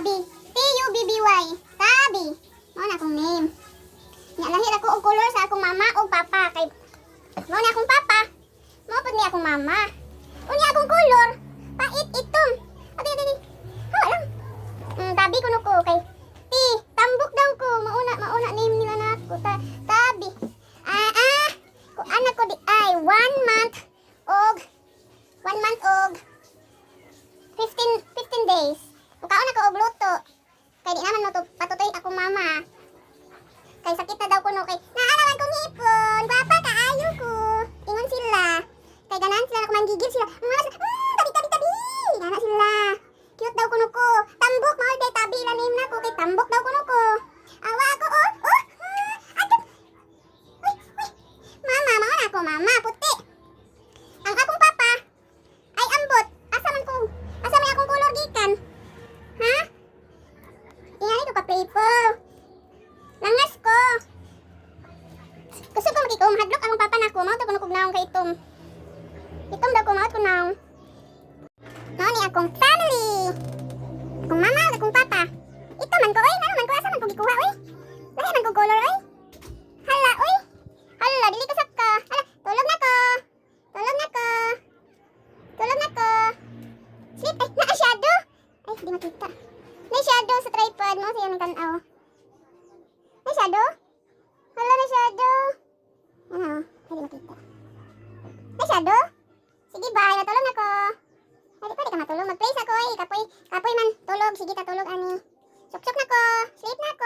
Tabi. T-U-B-B-Y. Tabi. Mao na akong name. Nya lahir ako og color sa akong mama o papa kay mao ni akong papa. Mao pud ni akong mama. Unya akong color. Pait itom. Adi. Hawa lang. Tabi kuno ko kay T. Tambok daw ko. Mauna name nila na ako. Tabi. Kung anak ko di ay 1 month og 15 days. Mukaon ako og luto. Kay di naman mo to patutoy akong mama. Kay sakit na daw kuno kay naarawan kong hipon. Papa kaayo ko. Ingon sila. Kay ganan sila ako manggigil sila. Tabi. Gana sila. Cute daw kuno ko. Tambok mao day tabi la name na ko kay tambok daw kuno ko. Awa ako Ato. Mama, mao na ako mama puti. Ang akong papa ay ambot. Asa man akong color gikan? Ha? Ingani ko ka playful. Langas ko. Gusto ko magikom hadlok ang papa nako mao to kuno kog naong kay itom. Itom daw ko mao ko naong. Mao ni akong family. Akong mama, akong papa. Ito man ko oy, nano man ko asa man ko gikuha oy. Lahi man ko color oy. Hala oy. Hala dili ko sakka. Hala, tulog na ko. Sleep na shadow. Ay, di makita. May shadow sa tripod mo siya nang tanaw. May shadow? Hala, may shadow. Ano? Ay, di makita. May shadow? Sige, bye. Natulog na ko. Ay, di ka matulog. Mag-place ako eh. Kapoy man. Tulog. Sige, tatulog ani. Suksok na ko. Sleep na ko.